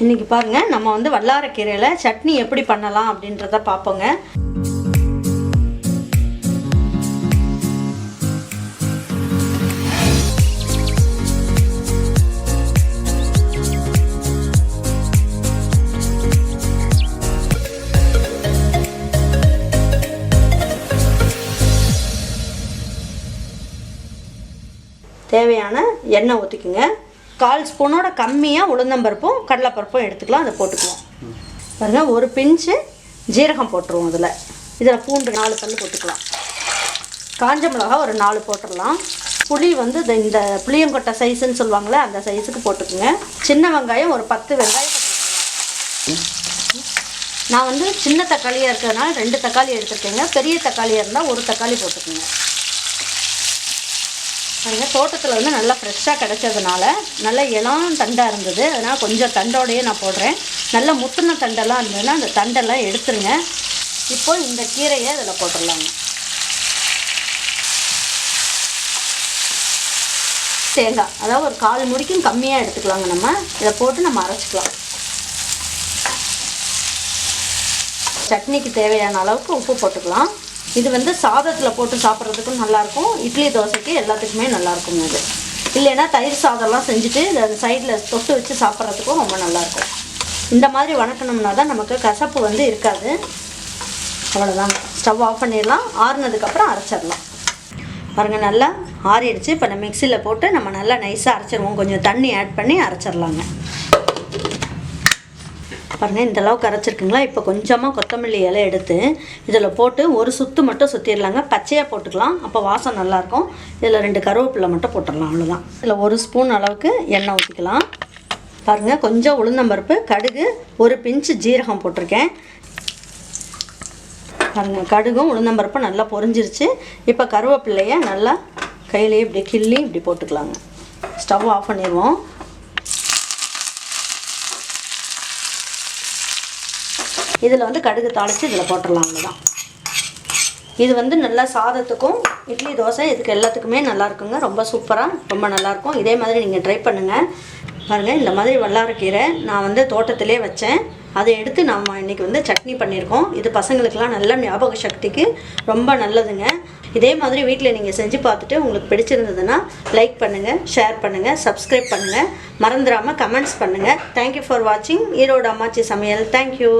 இன்றைக்கி பாருங்கள், நம்ம வந்து வல்லாரைக்கீரையில் சட்னி எப்படி பண்ணலாம் அப்படின்றத பார்ப்போங்க. தேவையான எண்ணெய் ஊற்றிக்குங்க. 1/4 ஸ்பூனோட கம்மியாக உளுந்தம்பருப்பும் கடலைப்பருப்பும் எடுத்துக்கலாம். அதை போட்டுக்குவோம். பாருங்கள், ஒரு பிஞ்சு ஜீரகம் போட்டுருவோம். இதில் பூண்டு 4 பல் போட்டுக்கலாம். காஞ்ச மிளகா ஒரு 4 போட்டுடலாம். புளி வந்து இந்த புளியங்கொட்டை சைஸுன்னு சொல்லுவாங்களே, அந்த சைஸுக்கு போட்டுக்குங்க. சின்ன வெங்காயம் ஒரு 10 வெங்காயம் போட்டுக்கலாம். நான் வந்து சின்ன தக்காளியாக இருக்கிறதுனால 2 தக்காளி எடுத்துருக்கேங்க. பெரிய தக்காளியாக இருந்தால் 1 தக்காளி போட்டுக்குங்க. பாருங்கள், தோட்டத்தில் வந்து நல்லா ஃப்ரெஷ்ஷாக கிடச்சதுனால நல்ல இளம் தண்டாக இருந்தது. அதனால் கொஞ்சம் தண்டோடையே நான் போடுறேன். நல்லா முத்தின தண்டெல்லாம் இருந்ததுன்னா அந்த தண்டெல்லாம் எடுத்துருங்க. இப்போ இந்த கீரையை இதில் போட்டுடலாங்க. தேங்காய் அதாவது ஒரு 1/4 முடிக்கும் கம்மியாக எடுத்துக்கலாங்க. நம்ம இதை போட்டு நம்ம அரைச்சிக்கலாம். சட்னிக்கு தேவையான அளவுக்கு உப்பு போட்டுக்கலாம். இது வந்து சாதத்தில் போட்டு சாப்பிட்றதுக்கும் நல்லாயிருக்கும். இட்லி தோசைக்கு எல்லாத்துக்குமே நல்லாயிருக்கும். இது இல்லைன்னா தயிர் சாதம்லாம் செஞ்சுட்டு அந்த சைடில் தொட்டு வச்சு சாப்பிட்றதுக்கும் ரொம்ப நல்லாயிருக்கும். இந்த மாதிரி வணக்கணும்னா தான் நமக்கு கசப்பு வந்து இருக்காது. அவ்வளோதாங்க. ஸ்டவ் ஆஃப் பண்ணிடலாம். ஆறுனதுக்கப்புறம் அரைச்சிடலாம். பாருங்கள், நல்லா ஆறிடுச்சு. இப்போ நம்ம மிக்சியில் போட்டு நம்ம நல்லா நைஸாக அரைச்சிடுவோம். கொஞ்சம் தண்ணி ஆட் பண்ணி அரைச்சிடலாங்க. பாருங்கள், இந்த அளவுக்கு அரைச்சிருக்குங்களா. இப்போ கொஞ்சமாக கொத்தமல்லி இலை எடுத்து இதில் போட்டு ஒரு சுற்று மட்டும் சுற்றிடலாங்க. பச்சையாக போட்டுக்கலாம், அப்போ வாசம் நல்லாயிருக்கும். இதில் 2 கருவேப்பிலை மட்டும் போட்டுடலாம். அவ்வளோதான். இதில் 1 ஸ்பூன் அளவுக்கு எண்ணெய் ஊற்றிக்கலாம். பாருங்கள், கொஞ்சம் உளுந்தம்பருப்பு, கடுகு, ஒரு பிஞ்சு ஜீரகம் போட்டிருக்கேன். பாருங்கள், கடுகும் உளுந்தம்பருப்பும் நல்லா பொரிஞ்சிருச்சு. இப்போ கருவேப்பிலையை நல்லா கையிலேயே இப்படி கிள்ளி இப்படி போட்டுக்கலாங்க. ஸ்டவ் ஆஃப் பண்ணிடுவோம். இதில் வந்து கடுகு தாளித்து இதில் போட்டுடலாம். அவ்வளோதான். இது வந்து நல்லா சாதத்துக்கும் இட்லி தோசை இதுக்கு எல்லாத்துக்குமே நல்லாயிருக்குங்க. ரொம்ப சூப்பராக, ரொம்ப நல்லாயிருக்கும். இதே மாதிரி நீங்கள் ட்ரை பண்ணுங்கள். பாருங்கள், இந்த மாதிரி வல்லாரைக்கீரை நான் வந்து தோட்டத்திலே வச்சேன். அதை எடுத்து நம்ம இன்றைக்கி வந்து சட்னி பண்ணியிருக்கோம். இது பசங்களுக்கெல்லாம் நல்ல ஞாபக சக்திக்கு ரொம்ப நல்லதுங்க. இதே மாதிரி வீட்டில் நீங்கள் செஞ்சு பார்த்துட்டு உங்களுக்கு பிடிச்சிருந்ததுன்னா லைக் பண்ணுங்கள், ஷேர் பண்ணுங்கள், சப்ஸ்கிரைப் பண்ணுங்கள். மறந்துடாமல் கமெண்ட்ஸ் பண்ணுங்கள். தேங்க்யூ ஃபார் வாட்சிங் ஈரோடு அம்மாச்சி சமையல். தேங்க்யூ.